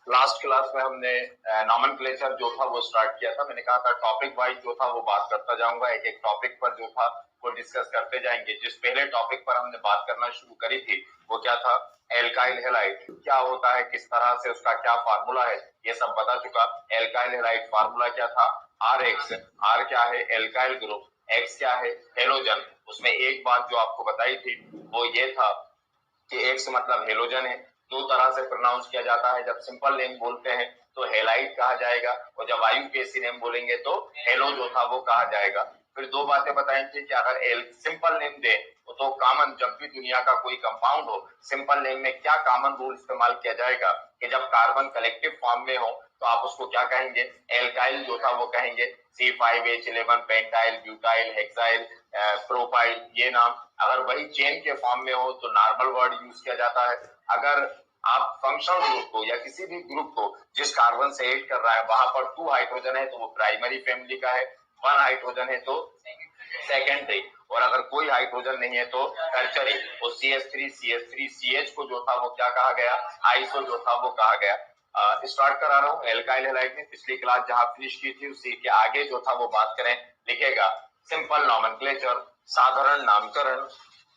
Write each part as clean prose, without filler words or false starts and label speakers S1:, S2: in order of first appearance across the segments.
S1: Last class में हमने nomenclature जो था वो स्टार्ट किया था। मैंने कहा था टॉपिक वाइज जो था वो बात करता जाऊंगा, एक एक टॉपिक पर जो था वो डिस्कस करते जाएंगे। जिस पहले टॉपिक पर हमने बात करना शुरू करी थी वो क्या था, एल्काइल हैलाइड क्या होता है, किस तरह से उसका क्या फार्मूला है, ये सब बता चुका। एल्काइल हैलाइड फार्मूला क्या था, आर एक्स। आर क्या है, एल्काइल ग्रुप, एक्स क्या है, हेलोजन। उसमें एक बात जो आपको बताई थी वो ये था कि एक्स मतलब हेलोजन है। दो तरह से प्रोनाउंस किया जाता है, जब सिंपल नेम बोलते हैं तो हेलाइट कहा जाएगा, और जब आईयूपीएसी नेम बोलेंगे तो हेलो जो था वो कहा जाएगा। फिर दो बातें बताई थी कि अगर सिंपल नेम दे तो कॉमन, जब भी दुनिया का कोई कंपाउंड हो सिंपल नेम में क्या कॉमन रूल इस्तेमाल किया जाएगा कि जब कार्बन कलेक्टिव फॉर्म में हो तो आप उसको क्या कहेंगे, एल्काइल जो था वो कहेंगे। C5H11 pentyl, butyl, hexyl, propyl, ये नाम। अगर वही चेन के फॉर्म में हो तो नॉर्मल वर्ड यूज किया जाता है। अगर आप फंक्शनल ग्रुप को या किसी भी ग्रुप को जिस कार्बन से ऐड कर रहा है वहां पर 2 हाइड्रोजन है तो वो प्राइमरी फैमिली का है, 1 हाइड्रोजन है तो सेकेंडरी, और अगर कोई हाइड्रोजन नहीं है तो टर्शरी। और CH3 CH3 CH को जो था वो क्या कहा गया, आइसो जो था वो कहा गया। स्टार्ट करा रहा हूँ एल्काइल हैलाइड में। पिछली क्लास जहां फिनिश की थी उसी के आगे जो था वो बात करें, लिखेगा सिंपल नॉमेनक्लेचर, साधारण नामकरण।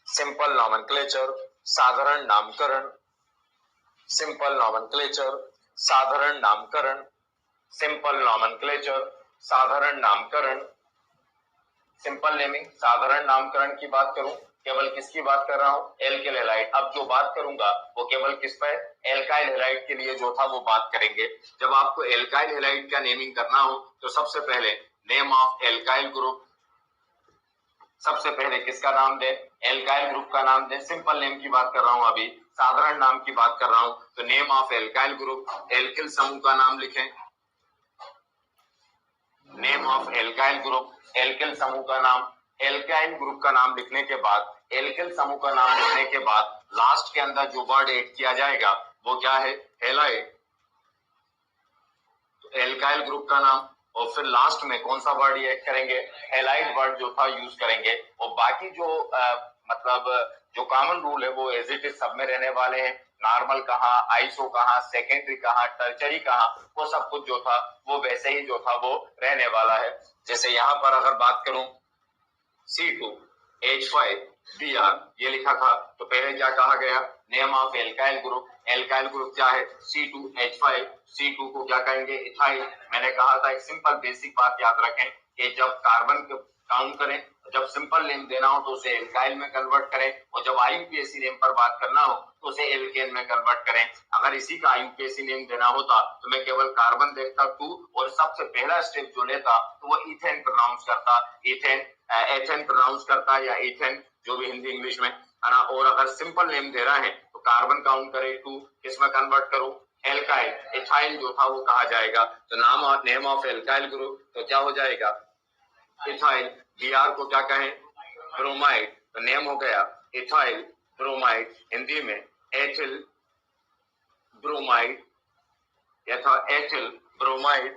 S1: सिंपल नॉमेनक्लेचर, साधारण नामकरण। सिंपल नॉमेनक्लेचर, साधारण नामकरण। सिंपल नॉमेनक्लेचर, साधारण नामकरण। सिंपल नेमिंग, साधारण नामकरण की बात करूं, केवल किसकी बात कर रहा हूं, एल्काइल हैलाइड। अब जो बात करूंगा वो केवल किस पर, एल्काइल हैलाइड के लिए जो था वो बात करेंगे। जब आपको एल्काइल हैलाइड का नेमिंग करना हो तो सबसे पहले नेम ऑफ एल्काइल ग्रुप, सबसे पहले किसका नाम दे, एल्काइल ग्रुप का नाम दे। सिंपल नेम की बात कर रहा हूं, अभी साधारण नाम की बात कर रहा हूं तो name of alkyl group, alkyl समूह का नाम लिखें। Name of alkyl group, alkyl समूह का नाम। एल्काइल ग्रुप का नाम लिखने के बाद, एल्किल समूह का नाम लिखने के बाद लास्ट के अंदर जो वर्ड ऐड किया जाएगा वो क्या है, हैलाइड। तो एल्काइल ग्रुप का नाम, और फिर लास्ट में कौन सा वर्ड ऐड करेंगे, हैलाइड वर्ड जो था यूज करेंगे। और बाकी जो मतलब जो कॉमन रूल है वो एज इट इज सब में रहने वाले हैं। नॉर्मल कहाँ, आइसो कहाँ, सेकेंडरी कहाँ, टर्चरी कहाँ, वो सब कुछ जो था वो वैसे ही जो था वो रहने वाला है। जैसे यहाँ पर अगर बात करूं C2H5Br ये लिखा था तो पहले क्या कहा गया, name of alkyl group. Alkyl group क्या है, C2H5। C2 को क्या कहेंगे, इथाइल। मैंने कहा था एक सिंपल बेसिक बात याद रखें कि जब कार्बन काउंट करें, जब सिंपल नेम देना हो तो उसे एल्काइल में कन्वर्ट करें, और जब आईयूपीएसी नेम पर बात करना हो तो उसे एल्केन में कन्वर्ट करें। अगर इसी का आईयूपीएसी नेम देना होता तो मैं केवल कार्बन देखता 2 और सबसे पहला स्टेप जो लेता तो वो इथेन प्रोनाउंस करता, इथेन, एथेन प्रोनाउंस करता, या इथेन जो भी हिंदी इंग्लिश में है ना। और अगर सिंपल नेम दे रहा है तो कार्बन काउंट करे 2, किसमें कन्वर्ट करूं, एल्काइल, इथाइल जो था वो कहा जाएगा। तो नाम, नेम ऑफ एल्काइल ग्रुप तो क्या हो जाएगा, इथाइल। Br को क्या कहें, ब्रोमाइड। तो नेम हो गया इथाइल ब्रोमाइड, हिंदी में एथिल ब्रोमाइड, यथा एथिल ब्रोमाइड।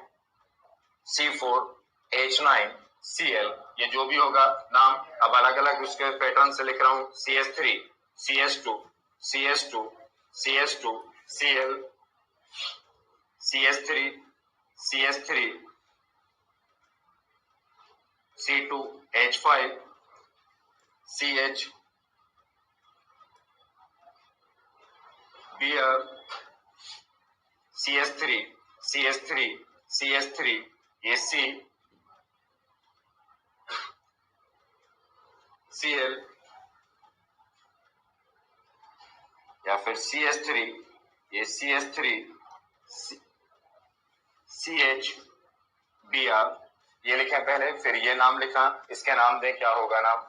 S1: C4H9Cl, ये जो भी होगा नाम। अब अलग अलग उसके पैटर्न से लिख रहा हूं, CH3 CH2 CH2 CH2 Cl, CH3 CH3 C2H5 CH, Br, CH3 CH3 CH3 ये C, Cl, या फिर CH3, ये CH3 CH, Br ये लिखें पहले, फिर ये नाम लिखा, इसके नाम दें, क्या होगा नाम,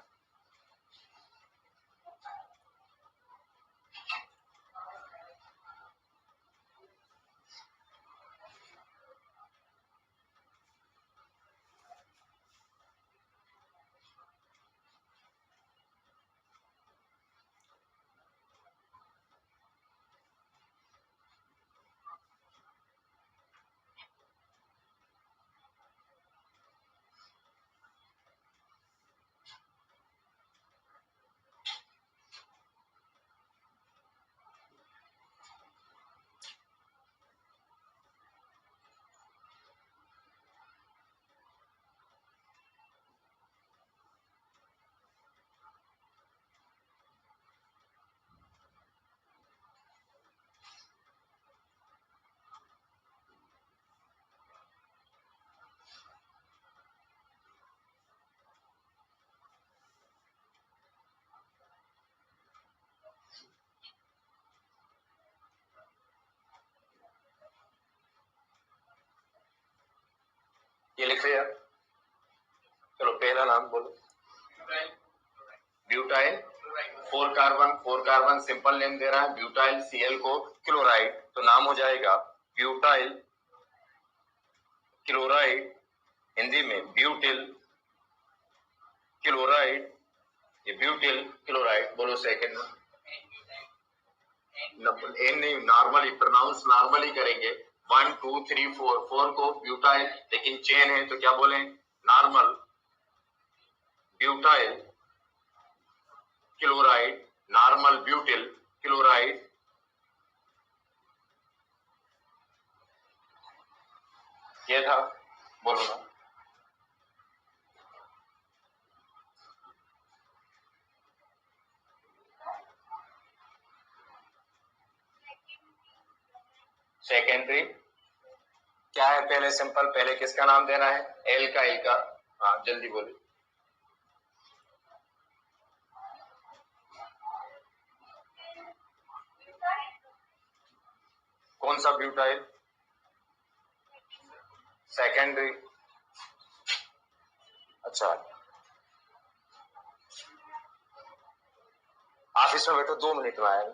S1: ये लिख लिया? चलो पहला नाम बोलो। ब्यूटाइल, 4 कार्बन सिंपल नेम दे रहा है ब्यूटाइल, Cl को क्लोराइड, तो नाम हो जाएगा ब्यूटाइल क्लोराइड, हिंदी में ब्यूटिल क्लोराइड, ये ब्यूटिल क्लोराइड। बोलो सेकंड एन नहीं, नॉर्मली प्रोनाउंस नॉर्मली करेंगे। 1 2 3 4, 4 को ब्यूटाइल, लेकिन चेन है तो क्या बोले? Normal butyl chloride, normal butyl chloride. ये था, बोलो ना। सेकेंडरी क्या है? पहले सिंपल, पहले किसका नाम देना है? एल का, एल का। हाँ जल्दी बोलिए। कौन सा ब्यूटाइल? सेकेंडरी। अच्छा, आप इसमें बैठो, 2 मिनट में आए।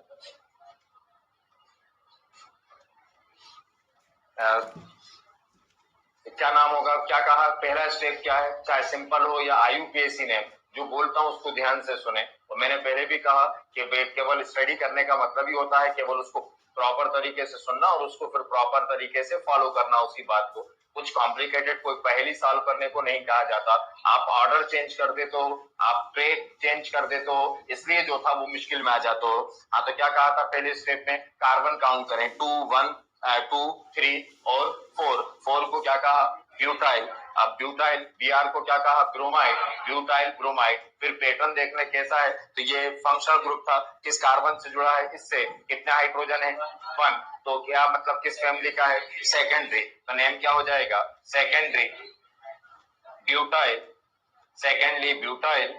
S1: क्या नाम होगा? क्या कहा? पहला स्टेप क्या है? चाहे सिंपल हो या IUPAC नेम, जो बोलता हूं उसको ध्यान से सुने। और मैंने पहले भी कहा कि केवल स्टडी करने का मतलब ही होता है केवल उसको प्रॉपर तरीके से सुनना और उसको फिर प्रॉपर तरीके से फॉलो करना उसी बात को। कुछ कॉम्प्लिकेटेड कोई पहली सॉल्व करने को नहीं कहा जाता। आप ऑर्डर चेंज कर देते हो, आप ट्रेक चेंज कर देते हो, इसलिए जो था वो मुश्किल में आ जाते हो। हाँ, तो क्या कहा था पहले स्टेप में? कार्बन काउंट करें, 2 1 2 3 और 4। 4 को क्या कहा? ब्यूटाइल। अब ब्यूटाइल, Br को क्या कहा? Bromide, butyl bromide. फिर पैटर्न देखना कैसा है, तो ये फंक्शनल ग्रुप था, किस कार्बन से जुड़ा है? इससे। कितने हाइड्रोजन है? 1। तो क्या मतलब किस फैमिली का है? सेकेंडरी। तो नेम क्या हो जाएगा? Secondary butyl, secondly butyl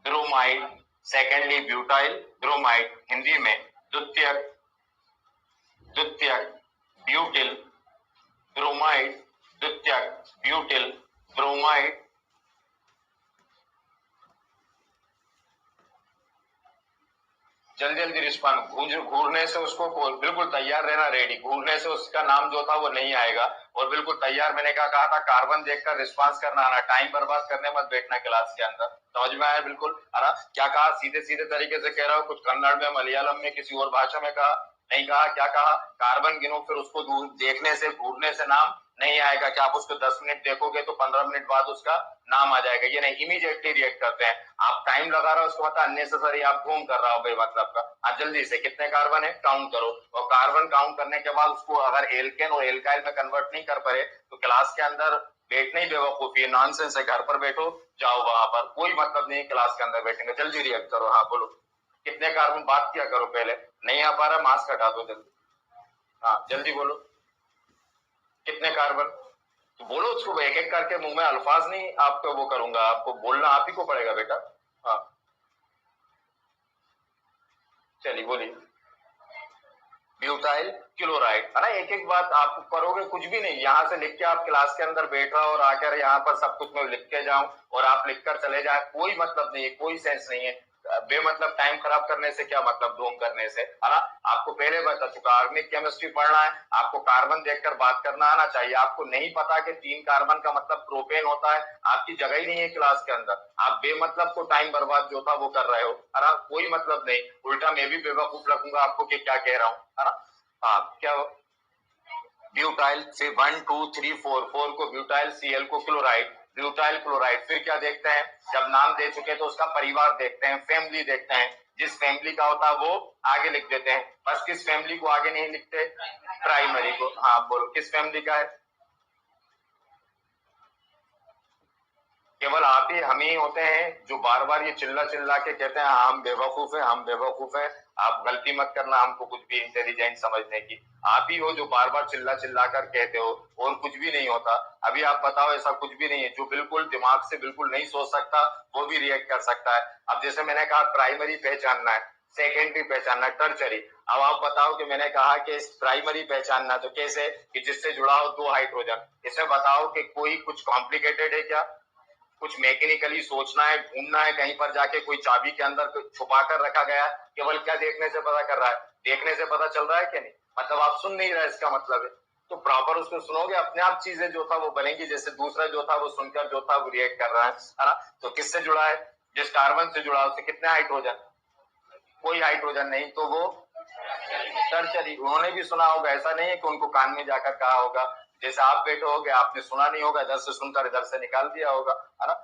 S1: bromide, secondly butyl bromide, Hindi में द्वितीयक, द्वितीयक ब्यूटिल ब्रोमाइड, द्वितीयक ब्यूटिल ब्रोमाइड। जल्दी जल्दी रिस्पॉन्ड, घूरने से उसको बिल्कुल तैयार रहना, रेडी। घूरने से उसका नाम जो था वो नहीं आएगा। और बिल्कुल तैयार, मैंने कहा था कार्बन देखकर रिस्पॉन्स करना आना, टाइम बर्बाद करने मत बैठना क्लास के अंदर। समझ में आया? बिल्कुल। है ना? क्या कहा? सीधे सीधे तरीके से कह रहा हूँ, कुछ कन्नड़ में, मलयालम में, किसी और भाषा में कहा नहीं कहा। क्या कहा? कार्बन गिनो, फिर उसको देखने से, घूरने से नाम नहीं आएगा। क्या आप उसको 10 मिनट देखोगे तो 15 मिनट बाद उसका नाम आ जाएगा? ये नहीं, इमीडिएटली रिएक्ट करते हैं। आप टाइम लगा रहे हो, उसको मतलब अननेसेसरी आप घूम कर रहा हो बेमतलब का। आप जल्दी से, कितने कार्बन है काउंट करो, और कार्बन काउंट करने के बाद उसको अगर एल्केन और एल्काइल में कन्वर्ट नहीं कर पाए तो क्लास के अंदर बैठना ही बेवकूफी है, नॉनसेंस है। घर पर बैठो, जाओ वहां पर, कोई मतलब नहीं क्लास के अंदर बैठेंगे। जल्दी रिएक्ट करो। हाँ बोलो, कितने कार्बन? बात क्या करो पहले, नहीं आ पा रहा, मास्क हटा दो जल्दी। हाँ जल्दी बोलो, कितने कार्बन? तो बोलो उसको, एक एक करके, मुंह में अल्फाज नहीं आपको वो करूंगा, आपको बोलना आप ही को पड़ेगा बेटा। हाँ चलिए बोलिए। ब्यूटाइल क्लोराइड, है ना? एक एक बात आप करोगे, कुछ भी नहीं, यहाँ से लिख के आप क्लास के अंदर बैठ रहा और आकर यहाँ पर सब कुछ मैं लिख के जाऊं और आप लिख कर चले जाए, कोई मतलब नहीं है, कोई सेंस नहीं है। बेमतलब टाइम खराब करने से क्या मतलब, ढोंग करने से, है ना? आपको पहले बता चुका, ऑर्गेनिक केमिस्ट्री पढ़ना है, आपको कार्बन देखकर बात करना आना चाहिए। आपको नहीं पता कि 3 कार्बन का मतलब प्रोपेन होता है, आपकी जगह ही नहीं है क्लास के अंदर। आप बेमतलब को टाइम बर्बाद जो था वो कर रहे हो, है ना? कोई मतलब नहीं, उल्टा मैं भी बेवकूफ लगूंगा आपको कि क्या कह रहा हूँ, है ना? हाँ क्या? ब्यूटाइल से 1 2 3 4, 4 को ब्यूटाइल, Cl को क्लोराइड, ब्यूटाइल क्लोराइड। फिर क्या देखते हैं? जब नाम दे चुके तो उसका परिवार देखते हैं, फैमिली देखते हैं। जिस फैमिली का होता है वो आगे लिख देते हैं। बस किस फैमिली को आगे नहीं लिखते? प्राइमरी को। हाँ बोलो, किस फैमिली का है? केवल आप ही, हम ही होते हैं जो बार बार ये चिल्ला चिल्ला के कहते हैं हाँ हम बेवकूफ हैं, हम बेवकूफ हैं। आप गलती मत करना हमको कुछ भी इंटेलिजेंट समझने की। आप ही हो जो बार बार चिल्ला चिल्ला कर कहते हो, और कुछ भी नहीं होता। अभी आप बताओ, ऐसा कुछ भी नहीं है। जो बिल्कुल दिमाग से बिल्कुल नहीं सोच सकता वो भी रिएक्ट कर सकता है। अब जैसे मैंने कहा प्राइमरी पहचानना है, सेकेंडरी पहचानना, टर्चरी। अब आप बताओ कि मैंने कहा कि प्राइमरी पहचानना, तो कैसे कि जिससे जुड़ा हो दो हाइड्रोजन। इसमें बताओ कि कोई कुछ कॉम्प्लिकेटेड है क्या, कुछ मैकेनिकली सोचना है, ढूंढना है, कहीं पर जाके कोई चाबी के अंदर छुपा कर रखा गया, केवल क्या देखने से पता कर रहा है, देखने से पता चल रहा है कि नहीं, मतलब आप सुन नहीं रहे, इसका मतलब है। तो प्रॉपर उसको सुनोगे, अपने आप चीजें जो था वो बनेगी, जैसे दूसरा जो था वो सुनकर जो था वो रिएक्ट कर रहा है ना। तो किससे जुड़ा है, जिस कार्बन से जुड़ा उससे कितने हाइड्रोजन, कोई हाइड्रोजन नहीं, तो वो टर्चरी। उन्होंने भी सुना होगा, ऐसा नहीं है कि उनको कान में जाकर कहा होगा, जैसे आप बैठे होगे आपने सुना नहीं होगा, इधर से सुनकर इधर से निकाल दिया होगा, है ना।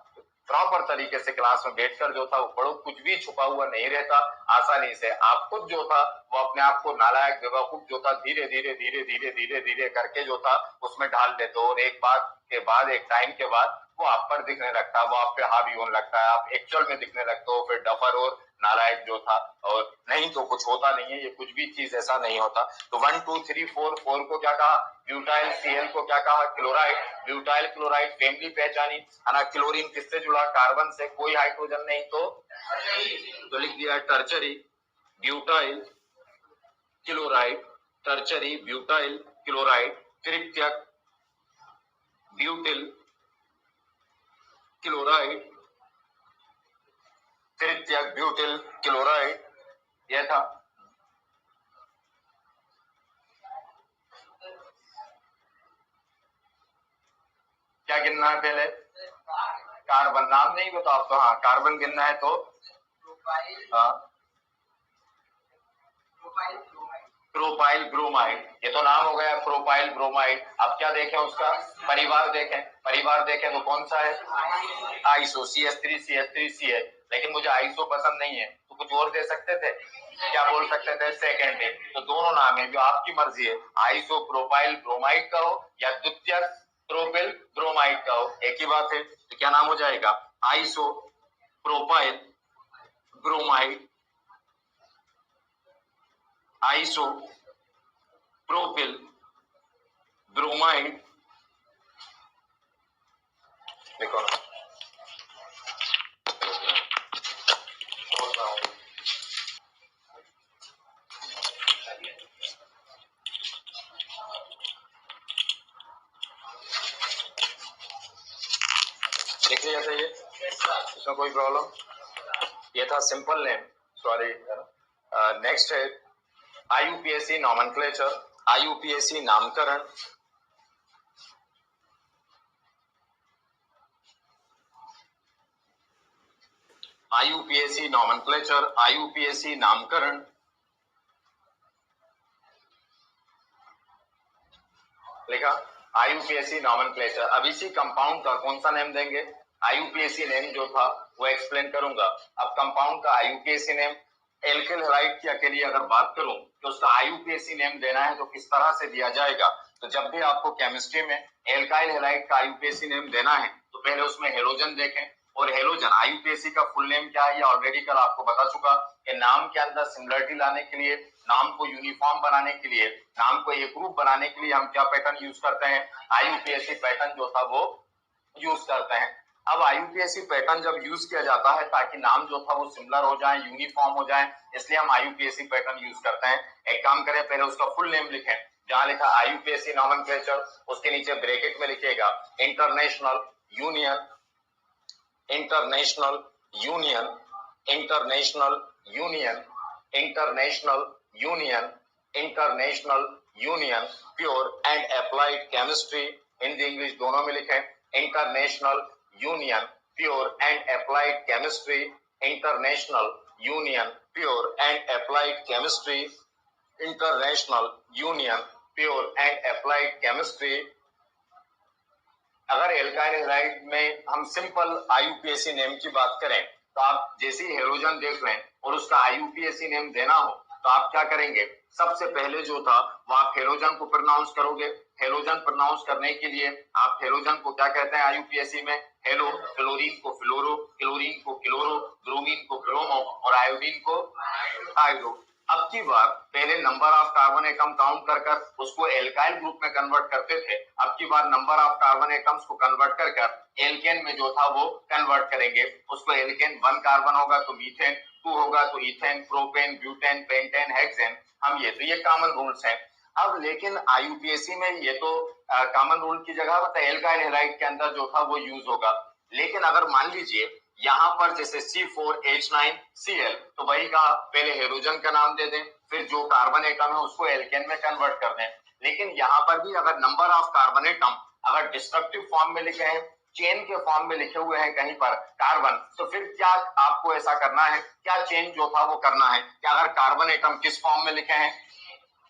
S1: प्रॉपर तरीके से क्लास में बैठकर जो था वो पढ़ो, कुछ भी छुपा हुआ नहीं रहता, आसानी से आप खुद जो था वो अपने आप को नालायक बेवकूफ जो था धीरे धीरे धीरे धीरे धीरे धीरे करके जो था उसमें ढाल देते हो, और एक बात के बाद एक टाइम के बाद वो आप पर दिखने लगता है, वो आप पे हावी होने लगता है, आप एक्चुअल में दिखने लगते हो फिर डफर और नालायक जो था, और नहीं तो कुछ होता नहीं है, ये कुछ भी चीज ऐसा नहीं होता। तो 1 2 3 4 4 को क्या कहा, ब्यूटाइल, सीएल को क्या कहा, क्लोराइड, ब्यूटाइल क्लोराइड फैमिली पहचानी, है ना। क्लोरीन किससे जुड़ा, कार्बन से, कोई हाइड्रोजन नहीं, तो लिख दिया tertiary, butyl chloride, tertiary butyl chloride, तृतीयक ब्यूटिल क्लोराइड, तृतीयक ब्यूटिल क्लोराइड, यह था। क्या गिनना है पहले, कार्बन, नाम नहीं बता तो, हाँ कार्बन गिनना है तो हाँ प्रोपाइल ब्रोमाइड, ये तो नाम हो गया प्रोपाइल ब्रोमाइड। अब क्या देखें, उसका परिवार देखें, परिवार देखें तो कौन सा है, आइसो, CH3 CH3 CH, लेकिन मुझे आइसो पसंद नहीं है, तो कुछ और दे सकते थे, क्या बोल सकते थे, सेकेंडरी। तो दोनों नाम है, जो आपकी मर्जी है, आइसो प्रोपाइल ब्रोमाइड कहो या द्वितीय प्रोपिल ब्रोमाइड कहो, एक ही बात है। तो क्या नाम हो जाएगा, iso propyl bromide, iso propyl bromide. देखो देख लिया था ये, इसमें कोई प्रॉब्लम, ये था सिंपल नेम, सॉरी। नेक्स्ट है IUPAC नॉमेनक्लेचर, IUPAC नामकरण, IUPAC नॉमेनक्लेचर, IUPAC नामकरण, लिखा IUPAC नॉमेनक्लेचर। अब इसी कंपाउंड का कौन सा नेम देंगे, IUPAC नेम जो था वो एक्सप्लेन करूंगा। अब कंपाउंड का IUPAC नेम, एल्किल हैलाइड की अकेली अगर बात करूं तो उसका IUPAC नेम देना है तो किस तरह से दिया जाएगा, तो जब भी आपको केमिस्ट्री में एल्काइल हैलाइड का IUPAC नेम देना है तो पहले उसमें हेलोजन देखें, और हेलोजन IUPAC का फुल नेम क्या है, ये ऑलरेडी कल आपको बता चुका कि नाम के अंदर सिमिलरिटी लाने के लिए, नाम को यूनिफॉर्म बनाने के लिए, नाम को एक ग्रुप बनाने के लिए हम क्या पैटर्न यूज करते हैं, IUPAC पैटर्न जो था वो यूज करते हैं। अब IUPAC पैटर्न जब यूज किया जाता है ताकि नाम जो था वो सिमिलर हो जाए, यूनिफॉर्म हो जाए, इसलिए हम IUPAC पैटर्न यूज करते हैं। एक काम करें, पहले उसका फुल नेम लिखें, जहां लिखा IUPAC नॉमेनक्लेचर, उसके नीचे ब्रैकेट में लिखिएगा international union, international union, international union, international union, international union pure and applied chemistry, Hindi English दोनों में लिखें, international union pure and applied chemistry, international union pure and applied chemistry, international union pure and applied chemistry. अगर alkyl halide में हम simple IUPAC name की बात करें तो आप जैसे ही हेलोजन देख लें और उसका IUPAC नेम देना हो तो आप क्या करेंगे, सबसे पहले जो था वो आप हेलोजन को प्रोनाउंस करोगे। हेलोजन प्रोनाउंस करने के लिए आप हेलोजन को क्या कहते हैं IUPAC में, हेलो, क्लोरीन को फ्लोरो, क्लोरीन को क्लोरो, ब्रोमीन को ब्रोमो और आयोडीन को आयोडो। अब की बार पहले number of carbon atom count कर कर उसको एल्काइल ग्रुप में कन्वर्ट करते थे, अब की बार नंबर ऑफ कार्बन एटम्स को कन्वर्ट कर कर एल्केन में जो था वो कन्वर्ट करेंगे। उसको एल्केन 1 कार्बन होगा तो मीथेन, 2 होगा तो ethane, propane, butane, pentane, hexane. हम ये तो ये कॉमन रूल्स हैं। अब लेकिन आईयूपीएसी में ये तो कॉमन रूल की जगह मतलब एल्काइल हैलाइड के अंदर जो था वो यूज होगा। लेकिन अगर मान लीजिए यहाँ पर जैसे C4H9Cl तो वही का पहले हाइड्रोजन का नाम दे दें, फिर जो कार्बन एटम है उसको एल्केन में कन्वर्ट कर दें। लेकिन यहाँ पर भी अगर नंबर ऑफ कार्बन एटम अगर डिस्ट्रक्टिव फॉर्म में लिखे हैं, चेन के फॉर्म में लिखे हुए हैं कहीं पर कार्बन, तो फिर क्या आपको ऐसा करना है, क्या चेन जो था वो करना है? कि अगर कार्बन एटम किस फॉर्म में लिखे हैं,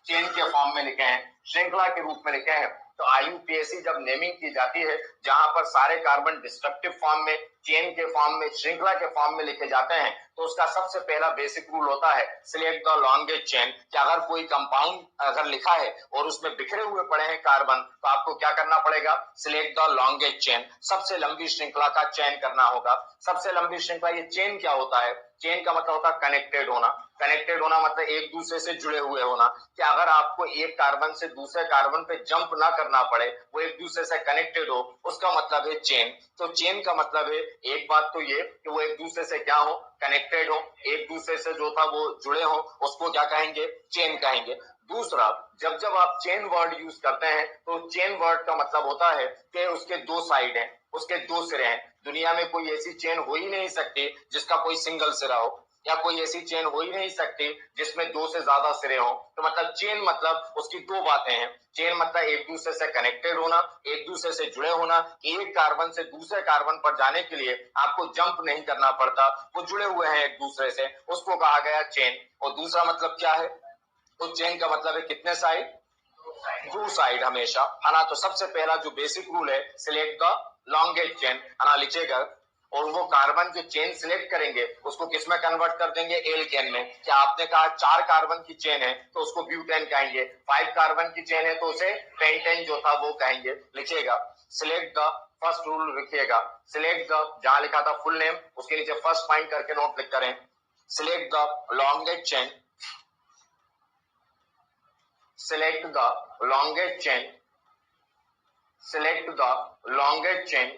S1: चेन के फॉर्म में लिखे हैं, श्रृंखला के रूप में लिखे हैं, तो आईयूपीएसी जब नेमिंग की जाती है जहां पर सारे कार्बन डिस्ट्रक्टिव फॉर्म में, चेन के फॉर्म में, श्रृंखला के फॉर्म में लिखे जाते हैं, तो उसका सबसे पहला बेसिक रूल होता है सिलेक्ट द लॉन्गेस्ट चेन। कि अगर कोई कंपाउंड अगर लिखा है और उसमें बिखरे हुए पड़े हैं कार्बन, तो आपको क्या करना पड़ेगा? सिलेक्ट द लॉन्गेस्ट चेन, सबसे लंबी श्रृंखला का चयन करना होगा। सबसे लंबी श्रृंखला, ये चेन क्या होता है? चेन का मतलब होता है कनेक्टेड होना। कनेक्टेड होना मतलब एक दूसरे से जुड़े हुए होना, कि अगर आपको एक कार्बन से दूसरे कार्बन पे जंप ना करना पड़े, वो एक दूसरे से कनेक्टेड हो, उसका मतलब है चेन। तो चेन का मतलब है एक बात तो ये कि वो एक दूसरे से क्या हो? कनेक्टेड हो, एक दूसरे से जो था वो जुड़े हो, उसको क्या कहेंगे? चेन कहेंगे। दूसरा, जब जब आप चेन वर्ड यूज करते हैं तो चेन वर्ड का मतलब होता है कि उसके दो साइड हैं, उसके दो सिरे हैं। दुनिया में कोई ऐसी चेन हो ही नहीं सकती जिसका कोई सिंगल सिरा हो, या कोई ऐसी चेन हो ही नहीं सकती जिसमें दो से ज्यादा सिरे हो। तो मतलब चेन मतलब उसकी दो बातें हैं। चेन मतलब एक दूसरे से कनेक्टेड होना, एक दूसरे से जुड़े होना, एक कार्बन से दूसरे कार्बन पर जाने के लिए आपको जंप नहीं करना पड़ता, वो जुड़े हुए हैं एक दूसरे से, उसको कहा गया चेन। और दूसरा मतलब क्या है? तो चेन का मतलब है कितने साइड? टू साइड हमेशा, है ना। तो सबसे पहला जो बेसिक रूल है सिलेक्ट द लॉन्गेस्ट चेन, है ना, लिखिएगा। और वो कार्बन जो चेन सिलेक्ट करेंगे उसको किस में कन्वर्ट कर देंगे? एल्केन में। क्या आपने कहा 4 कार्बन की चेन है तो उसको ब्यूटेन कहेंगे, 5 कार्बन की चेन है तो उसे पेंटेन जो था वो कहेंगे। लिखिएगा सिलेक्ट द, फर्स्ट रूल लिखिएगा सिलेक्ट द, जहां लिखा था फुल नेम उसके नीचे फर्स्ट पॉइंट करके नोट लिख करें, select the longest chain, select the longest chain, select the longest chain,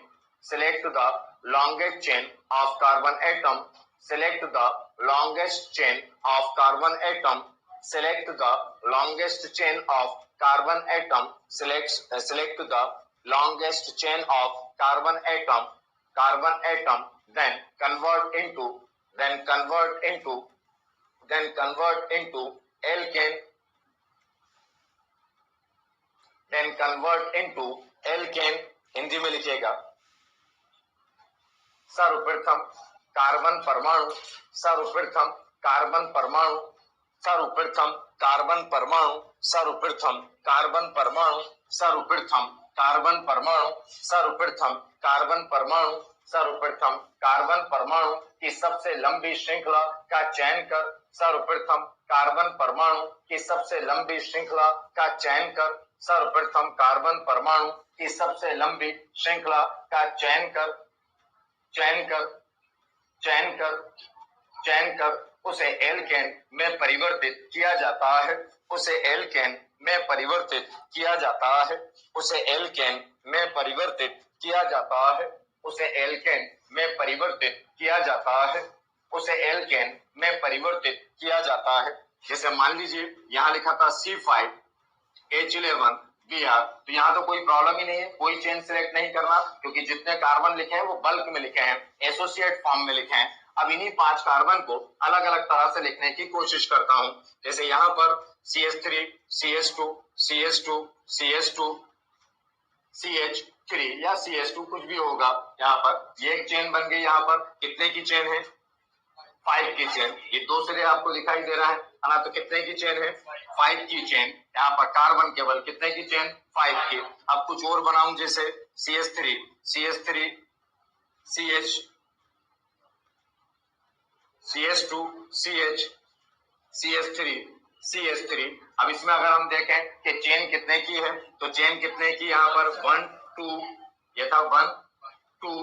S1: select the longest chain of carbon atom, select the longest chain of carbon atom, select the longest chain of carbon atom, select the longest chain of carbon atom, then convert into, then convert into, then convert into alkane, then convert into alkane। Hindi में लिखिएगा सर्वप्रथम carbon परमाणु, सर्वप्रथम carbon परमाणु, सर्वप्रथम carbon परमाणु, सर्वप्रथम carbon परमाणु, सर्वप्रथम कार्बन परमाणु, सर्वप्रथम कार्बन परमाणु, सर्वप्रथम कार्बन परमाणु की सबसे लंबी श्रृंखला का चयन कर, सर्वप्रथम कार्बन परमाणु की सबसे लंबी श्रृंखला का चयन कर, सर्वप्रथम कार्बन परमाणु की सबसे लंबी श्रृंखला का चयन कर, चयन कर, चयन कर, चयन कर उसे एल्केन में परिवर्तित किया जाता है, उसे एल्केन में परिवर्तित किया जाता है, उसे एल्केन में परिवर्तित किया जाता है, उसे एल्केन में परिवर्तित किया जाता है, उसे एल्केन में परिवर्तित किया जाता है। जैसे मान लीजिए यहाँ लिखा था C5H11 Br, तो यहाँ तो कोई प्रॉब्लम ही नहीं है, कोई चेन सिलेक्ट नहीं करना क्योंकि जितने कार्बन लिखे हैं वो बल्क में लिखे हैं, एसोसिएट फॉर्म में लिखे हैं। अब इन्हीं 5 कार्बन को अलग अलग तरह से लिखने की कोशिश करता हूं। जैसे यहाँ पर CH3, CH2, CH2, CH2, CH3 या CH2 कुछ भी होगा। यहाँ पर ये एक चेन बन गई। यहाँ पर कितने की चेन है? 5 की चेन। ये दो सिरे आपको दिखाई दे रहा है ना, तो कितने की चेन है? 5 की चेन। यहाँ पर कार्बन केवल कितने की चेन? 5 की। अब कुछ और बनाऊं जैसे CH3, CH3, CH, CH2, CH, CH3, CH3। अब इसमें अगर हम देखें कि चेन कितने की है, तो चेन कितने की यहाँ पर 1 2, ये था 1 2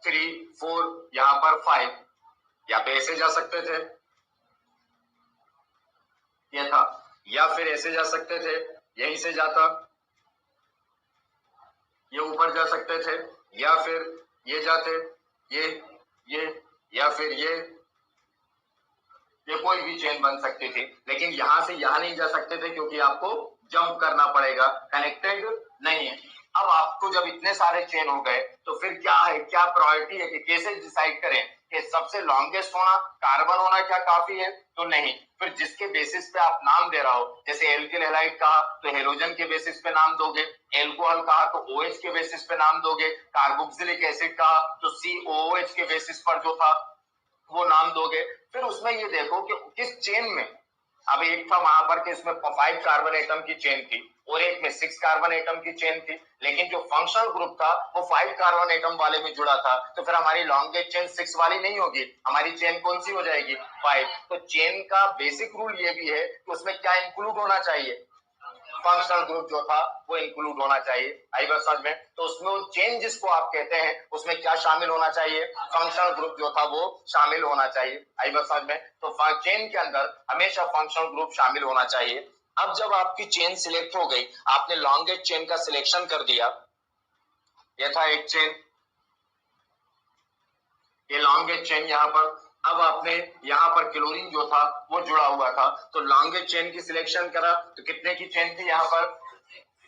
S1: 3 4, यहाँ पर 5, या तो ऐसे जा सकते थे, ये था। या फिर ऐसे जा सकते थे, यहीं से जाता, ये ऊपर जा सकते थे, या फिर ये जाते, ये या फिर ये कोई भी चेन बन सकती थी, लेकिन यहां से यहां नहीं जा सकते थे क्योंकि आपको जंप करना पड़ेगा, कनेक्टेड नहीं है। अब आपको जब इतने सारे चेन हो गए तो फिर क्या है, क्या प्रायोरिटी है कि कैसे डिसाइड करें कि सबसे लॉन्गेस्ट होना, कार्बन होना क्या काफी है? तो नहीं, फिर जिसके बेसिस पे आप नाम दे रहा हो, जैसे एल्किल हैलाइड कहा तो हेलोजन के बेसिस पे नाम दोगे, एल्कोहल कहा तो OH के बेसिस पे नाम दोगे, कार्बोक्सिलिक एसिड कहा तो COOH के बेसिस पर जो था वो नाम दोगे। फिर उसमें ये देखो कि किस चेन में, अब एक था वहां पर कि इसमें 5 कार्बन एटम की चेन थी और एक में 6 कार्बन एटम की चेन थी, लेकिन जो फंक्शनल ग्रुप था वो 5 कार्बन एटम वाले में जुड़ा था, तो फिर हमारी लॉन्गेस्ट चेन 6 वाली नहीं होगी, हमारी चेन कौन सी हो जाएगी? 5। तो चेन का बेसिक रूल ये भी है कि उसमें क्या इंक्लूड होना चाहिए? फंक्शनल ग्रुप जो था वो इंक्लूड होना चाहिए। आई बात समझ में? तो उसमें वो चेन जिसको आप कहते हैं उसमें क्या शामिल होना चाहिए? फंक्शनल ग्रुप जो था वो शामिल होना चाहिए। आई बात समझ में? तो चेन के अंदर हमेशा फंक्शनल ग्रुप शामिल होना चाहिए। अब जब आपकी चेन सिलेक्ट हो गई, आपने लॉन्गेस्ट चेन का सिलेक्शन कर दिया, ये था एक चेन, ये लॉन्गेस्ट चेन यहाँ पर। अब आपने यहाँ पर क्लोरीन जो था वो जुड़ा हुआ था, तो लॉन्गेस्ट चेन की सिलेक्शन करा तो कितने की चेन थी? यहाँ पर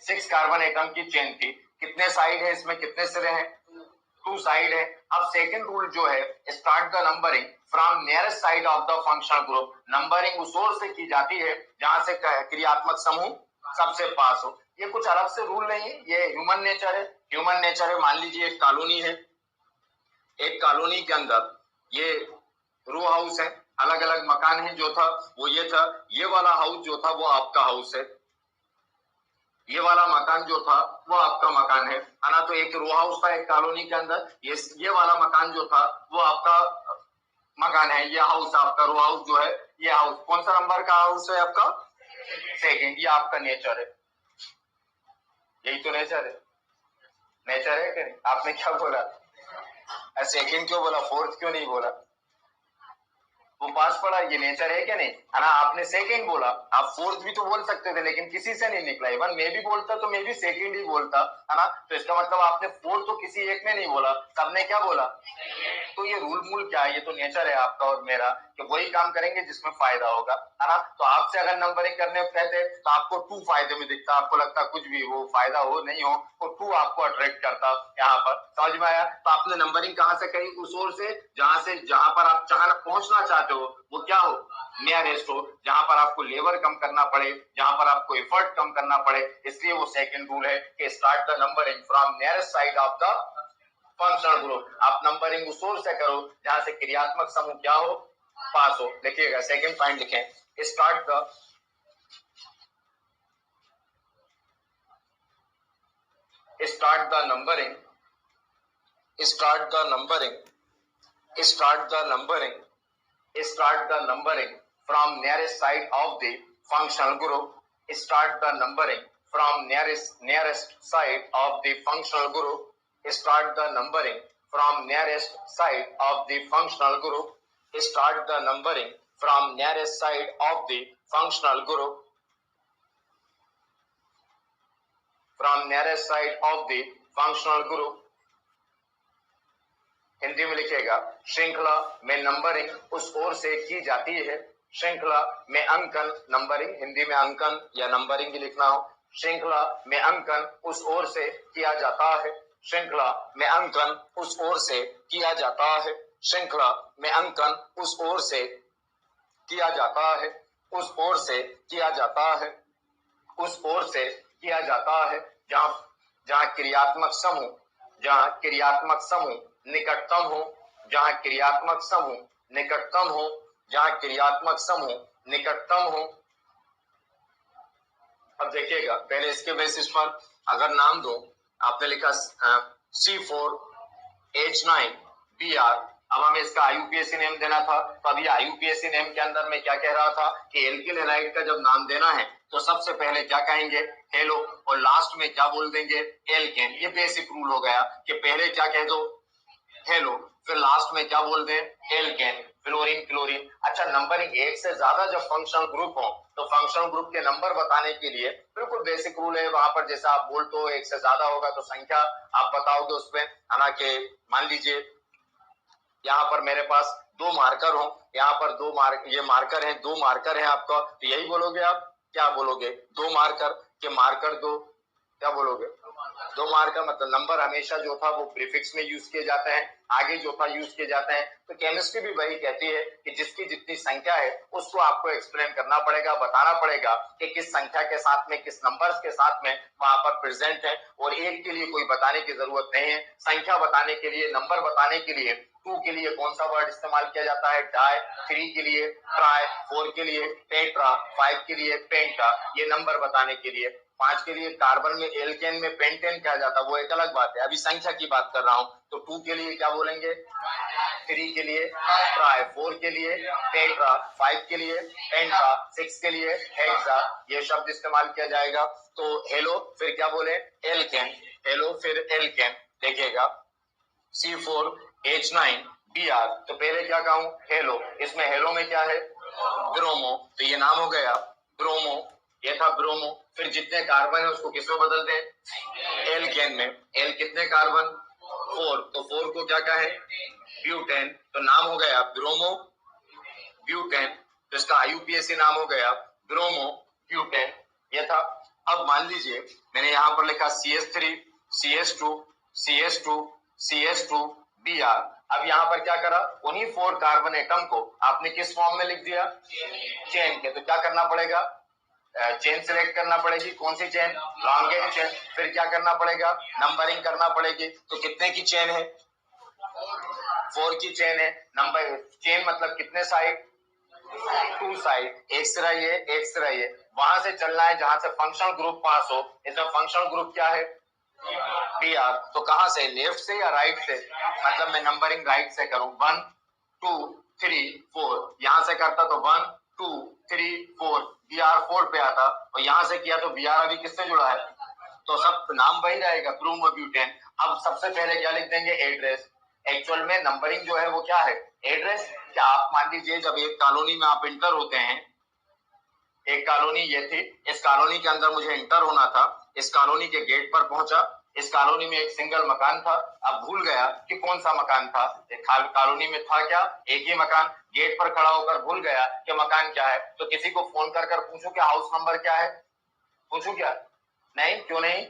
S1: 6 कार्बन एटम की चेन थी। कितने साइड है इसमें, कितने सिरे हैं? 2 साइड है। अब सेकंड रूल जो है, start the numbering from nearest side of the functional group. Numbering उस ओर से की जाती है जहां से क्रियात्मक समूह सबसे पास हो। ये कुछ अलग से रूल नहीं है, ये ह्यूमन नेचर है। ह्यूमन नेचर है, मान लीजिए एक कॉलोनी है, एक कॉलोनी के अंदर ये रो हाउस है, अलग अलग मकान है, जो था वो ये था, ये वाला हाउस जो था वो आपका हाउस है, ये वाला मकान जो था वो आपका मकान है ना? तो एक रो हाउस था एक कॉलोनी के अंदर, ये वाला मकान जो था वो आपका मकान है, ये हाउस आपका, रो हाउस जो है ये हाउस। कौन सा नंबर का हाउस है आपका? सेकंड। ये आपका नेचर है, यही तो नेचर है। नेचर है कि नहीं? आपने क्या बोला? सेकंड क्यों बोला, फोर्थ क्यों नहीं बोला? वो पास पड़ा, ये नेचर है क्या नहीं? है ना? आपने सेकंड बोला, आप फोर्थ भी तो बोल सकते थे लेकिन किसी से नहीं निकला। इवन मैं भी बोलता तो मैं भी सेकंड ही बोलता, है ना? तो इसका मतलब आपने फोर्थ तो किसी एक में नहीं बोला, सबने क्या बोला? तो ये रूल मूल क्या है? ये तो नेचर है आपका और मेरा कि वही काम करेंगे जिसमें फायदा होगा, है ना? तो आपसे अगर नंबरिंग करने कहते तो आपको 2 फायदे में दिखता, आपको लगता कुछ भी वो फायदा हो नहीं हो, वो 2 आपको अट्रैक्ट करता। यहाँ पर समझ में आया? तो आपने नंबरिंग कहां से कही? उस ओर से जहां पर आप पहुंचना चाहते हो वो क्या हो? नियरेस्ट हो, जहां पर आपको लेबर कम करना पड़े, जहां पर आपको एफर्ट कम करना पड़े। इसलिए वो सेकंड रूल है कि start the numbering from nearest side of the functional group. आप नंबरिंग उस ओर से करो जहां से क्रियात्मक समूह क्या हो? पास हो। देखिएगा सेकंड पॉइंट लिखें, start the numbering, start the numbering, start the numbering, start the numbering from nearest side of the functional group. Start the numbering from nearest side of the functional group. Start the numbering from nearest side of the functional group. Start the numbering from nearest side of the functional group. From nearest side of the functional group. Hindi में लिखेगा, श्रृंखला में numbering उस ओर से की जाती है। श्रृंखला में अंकन, नंबरिंग हिंदी में अंकन या नंबरिंग भी लिखना हो। श्रृंखला में अंकन उस ओर से किया जाता है। श्रृंखला में अंकन उस ओर से किया जाता है। श्रृंखला में अंकन उस ओर से किया जाता है। उस ओर से किया जाता है। उस ओर से किया जाता है जहां क्रियात्मक समूह, जहां क्रियात्मक समूह निकटतम हो, जहां क्रियात्मक समूह निकटतम हो, जहां क्रियात्मक समूह निकटतम हो। अब देखिएगा, पहले इसके बेसिस पर अगर नाम दो, आपने लिखा C4H9Br, अब हमें इसका IUPAC नेम देना था। तो अभी IUPAC नेम के अंदर में क्या कह रहा था कि एल्किल हैलाइड का जब नाम देना है तो सबसे पहले क्या कहेंगे? हेलो, और लास्ट में क्या बोल देंगे? एल्केन। ये बेसिक रूल हो गया कि पहले क्या कह दो? हेलो, फिर लास्ट में क्या बोल दें? एल्केन। Fluorine, chlorine. अच्छा, नंबरिंग एक से ज्यादा जब फंक्शनल ग्रुप हो तो फंक्शनल ग्रुप के नंबर बताने के लिए बिल्कुल बेसिक रूल है वहां पर, जैसा आप बोल तो एक से ज्यादा होगा तो संख्या आप बताओगे उसमें, है ना, कि मान लीजिए यहाँ पर मेरे पास दो मार्कर हो, यहाँ पर ये मार्कर है, दो मार्कर है आपका, तो यही बोलोगे आप, क्या बोलोगे, दो मार्कर के मार्कर दो, क्या बोलोगे, दो मार्कर, मतलब नंबर हमेशा जो था वो प्रीफिक्स में यूज किए जाते हैं, आगे जो था यूज किए जाते हैं। तो केमिस्ट्री भी वही कहती है कि जिसकी जितनी संख्या है उसको आपको एक्सप्लेन करना पड़ेगा, बताना पड़ेगा कि किस संख्या के साथ में, किस नंबर्स के साथ में वहां पर प्रेजेंट है, और एक के लिए कोई बताने की जरूरत नहीं है। संख्या बताने के लिए, नंबर बताने के लिए 2 के लिए कौन सा वर्ड इस्तेमाल किया जाता है, डाई, 3 के लिए ट्राई, 4 के लिए टेट्रा, 5 के लिए पेंटा, ये नंबर बताने के लिए। 5 के लिए कार्बन में एल्केन में पेंटेन कहा जाता है, वो एक अलग बात है, अभी संख्या की बात कर रहा हूं। तो 2 के लिए क्या बोलेंगे, 3 के लिए ट्राई, 4 के लिए टेट्रा, 5 के लिए पेंटा, 6 के लिए हेक्सा, ये शब्द इस्तेमाल किया जाएगा। तो हेलो फिर क्या बोले, एल्केन, हेलो फिर एल्केन, देखिएगा C4H9 Br, तो पहले क्या कहूं, हेलो, इसमें हेलो में क्या है, ब्रोमो, तो ये नाम हो गया ब्रोमो, ये था ब्रोमो। फिर जितने कार्बन है उसको किसमें बदल दें, एल्केन में। एल कितने कार्बन, 4, तो 4 को क्या कहे, ब्यूटेन, तो नाम हो गया ब्रोमो ब्यूटेन, तो इसका IUPAC नाम हो गया ब्रोमो ब्यूटेन, ये था। अब मान लीजिए मैंने यहाँ पर लिखा CH3 CH2 CH2 CH2 Br, अब यहाँ पर क्या करा, उन्हीं 4 कार्बन एटम को आपने किस फॉर्म में लिख दिया, चेन के, तो क्या करना पड़ेगा, चेन सिलेक्ट करना पड़ेगी, कौन सी चेन, लॉन्गेस्ट चेन। फिर क्या करना पड़ेगा, नंबरिंग करना पड़ेगी, तो कितने की चेन है, 4 की चेन है। नंबर चेन मतलब कितने साइड, 2 साइड, एक सिरा ये एक सिरा ये, वहां से चलना है जहां से फंक्शनल ग्रुप पास हो। इसमें फंक्शनल ग्रुप क्या है, Br, तो कहां से, लेफ्ट से या राइट से, मतलब मैं नंबरिंग राइट से करूं, 1 2 3 4, यहां से करता तो 1 2 3 4, Br 4 पे आता, और यहां से किया तो Br अभी किससे जुड़ा है, तो सब नाम वही रहेगा, ब्रोमोब्यूटेन। अब सबसे पहले क्या लिख देंगे, एड्रेस। एक्चुअल में नंबरिंग जो है वो क्या है, एड्रेस। क्या आप मान लीजिए जब एक कॉलोनी में आप इंटर होते हैं, एक कॉलोनी ये थी, इस कॉलोनी के अंदर मुझे इंटर होना था, इस कॉलोनी के गेट पर पहुंचा, इस कॉलोनी में एक सिंगल मकान था, अब भूल गया कि कौन सा मकान था, कॉलोनी में था क्या, एक ही मकान, गेट पर खड़ा होकर भूल गया कि मकान क्या है, तो किसी को फोन कर कर पूछूं कि हाउस नंबर क्या है, पूछूं क्या, नहीं, क्यों नहीं,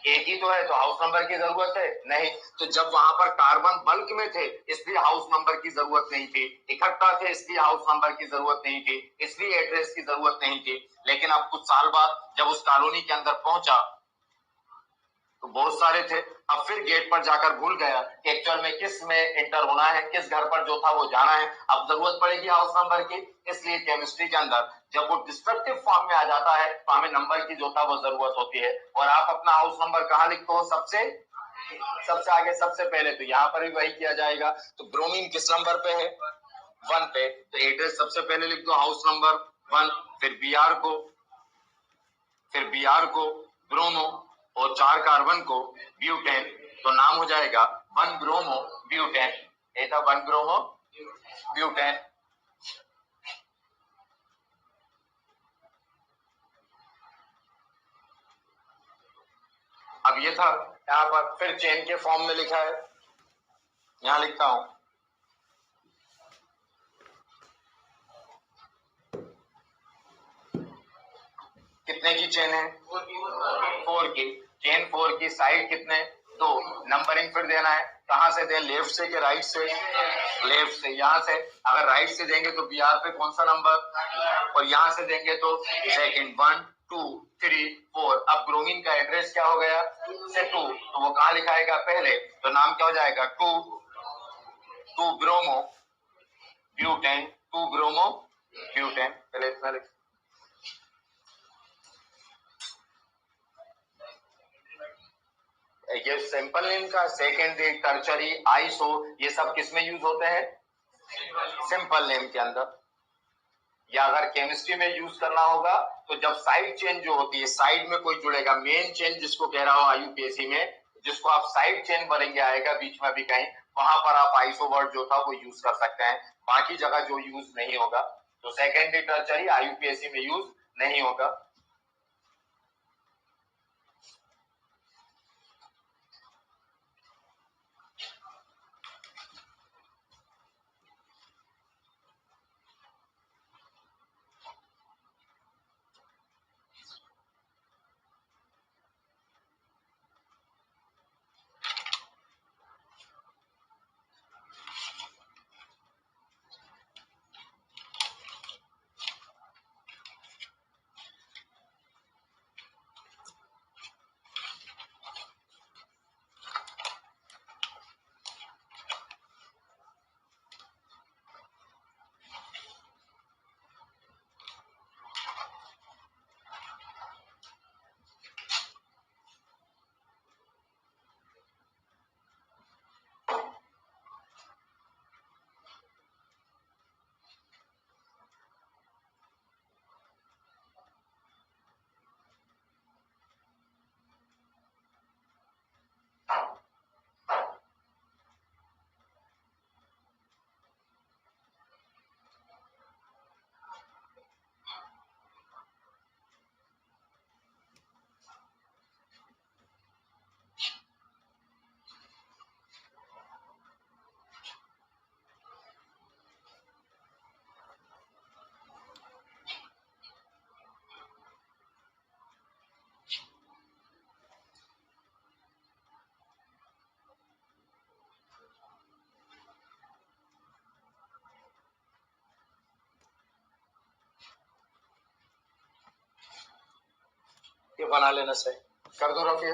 S1: एक ही तो है, तो हाउस नंबर की जरूरत है नहीं। तो जब वहां पर कार्बन बल्क में थे इसलिए हाउस नंबर की जरूरत नहीं थी, इकट्ठा थे इसलिए हाउस नंबर की जरूरत नहीं थी, इसलिए एड्रेस की जरूरत नहीं थी। लेकिन अब कुछ साल बाद जब उस कॉलोनी के अंदर पहुंचा तो बहुत सारे थे, अब फिर गेट पर जाकर भूल गया कि एक्चुअल में किस में इंटर होना है, किस घर पर जो था वो जाना है, अब जरूरत पड़ेगी हाउस नंबर की। इसलिए केमिस्ट्री के अंदर जब वो डिस्ट्रक्टिव फॉर्म में आ जाता है तो हमें नंबर की जो था वो जरूरत होती है। और आप अपना हाउस नंबर कहाँ लिखते हो, सबसे सबसे आगे सबसे पहले, तो यहाँ पर भी वही किया जाएगा। तो ब्रोमीन किस नंबर पे है, 1 पे, तो एड्रेस सबसे पहले लिख दो हाउस नंबर 1, फिर Br को ब्रोमो, और 4 कार्बन को ब्यूटेन, तो नाम हो जाएगा 1 ब्रोमो ब्यूटेन, ये था 1 ब्रोमो ब्यूटेन। अब ये था, यहाँ पर फिर चेन के फॉर्म में लिखा है, यहां लिखता हूं, कितने की चेन है, 4 की चेन, 4 की साइड कितने, 2, नंबरिंग फिर देना है, कहां से दें, लेफ्ट से कि राइट से, लेफ्ट से, यहां से, अगर राइट से देंगे तो Br पे कौन सा नंबर, और यहां से देंगे तो सेकंड, 1 2 3 4। अब ब्रोमीन का एड्रेस क्या हो गया, से 2, तो वो कहां लिखाएगा पहले, तो नाम क्या हो जाएगा, 2 ब्रोमो ब्यूटेन, 2 ब्रोमो ब्यूटेन, पहले इतना लिख, ये सिंपल नेम का सेकेंडरी, टर्चरी, आइसो, ये सब किसमें यूज होते हैं, सिंपल नेम के अंदर। या अगर केमिस्ट्री में यूज करना होगा तो जब साइड चेन जो होती है, साइड में कोई जुड़ेगा, मेन चेन जिसको कह रहा हो IUPAC में, जिसको आप साइड चेन भरेंगे आएगा बीच में भी कहीं, वहां पर आप आइसो वर्ड जो था वो यूज कर सकते हैं, बाकी जगह जो यूज नहीं होगा। तो सेकेंडरी टर्शरी आईयूपीएससी में यूज नहीं होगा।
S2: ये बना लेना सही
S1: कर दो रफी।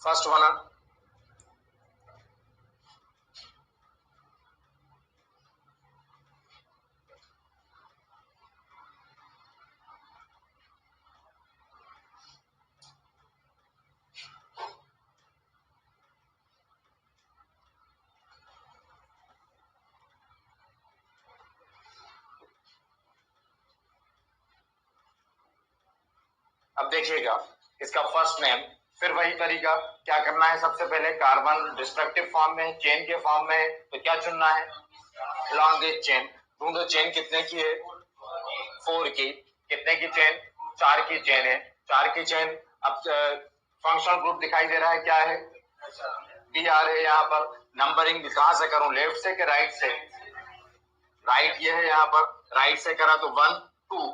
S2: फर्स्ट बना।
S1: अब देखिएगा इसका फर्स्ट नेम, फिर वही तरीका, क्या करना है, सबसे पहले कार्बन डिस्ट्रक्टिव फॉर्म में, चेन के फॉर्म में है, तो क्या चुनना है, लॉन्गेस्ट चेन। ढूंढो चेन कितने की है, 4 की। कितने की चेन, 4 की चेन है, 4 की चेन। अब फंक्शनल ग्रुप दिखाई दे रहा है, क्या है, बी आर है। यहाँ पर नंबरिंग कहां से करूं, लेफ्ट से कि राइट से, राइट ये है, यहाँ पर राइट से करा तो 1 2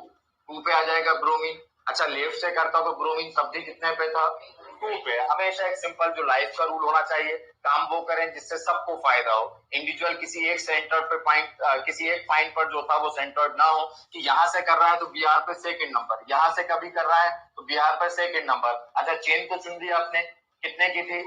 S1: 2 पे आ जाएगा ब्रोमीन। अच्छा लेफ्ट से करता तो ब्रोमीन तब भी कितने पे था, 2 पे। हमेशा एक सिंपल जो लाइफ का रूल होना चाहिए, काम वो करें जिससे सबको फायदा हो। इंडिविजुअल किसी एक सेंटर पे पॉइंट, किसी एक पॉइंट पर जो था वो सेंटर्ड ना हो, कि यहाँ से कर रहा है तो बीआर पे सेकंड नंबर, यहाँ से कभी कर रहा है तो बीआर पे सेकंड नंबर। अच्छा चेन को चुन लिया आपने, कितने की थी,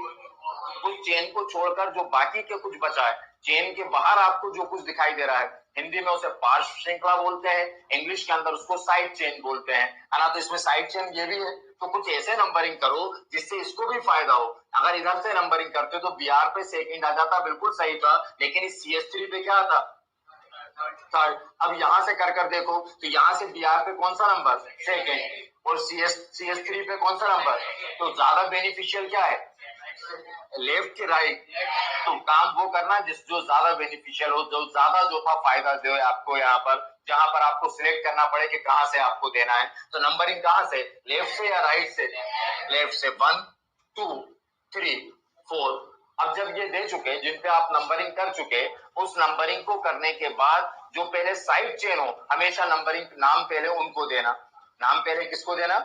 S1: उस चेन को छोड़कर जो बाकी के कुछ बचा है, चेन के बाहर आपको जो कुछ दिखाई दे रहा है, हिंदी में उसे पार्श्व श्रृंखला बोलते हैं, इंग्लिश के अंदर उसको साइड चेन बोलते हैं, है ना। तो इसमें साइड चेन ये भी है, तो कुछ ऐसे नंबरिंग करो जिससे इसको भी फायदा हो। अगर इधर से नंबरिंग करते तो बीआर पे सेकंड आ जाता, बिल्कुल सही था, लेकिन इस CH3 पे क्या आता, थर्ड। अब यहां से कर देखो तो यहाँ से बीआर पे कौन सा नंबर, सेकंड, और CH3 पे कौन सा नंबर, तो ज्यादा बेनिफिशियल क्या है, लेफ्ट की राइट। तो काम वो करना जिस जो ज्यादा बेनिफिशियल हो, जो ज्यादा जो था फायदा दे आपको यहाँ पर, जहां पर आपको सिलेक्ट करना पड़े कि कहां से आपको देना है। तो नंबरिंग कहां से, लेफ्ट से या राइट से, लेफ्ट से 1 2 3 4। अब जब ये दे चुके, जिन पे आप नंबरिंग कर चुके, उस नंबरिंग को करने के बाद जो पहले साइड चेन हो, हमेशा नंबरिंग नाम पहले उनको देना। नाम पहले किसको देना,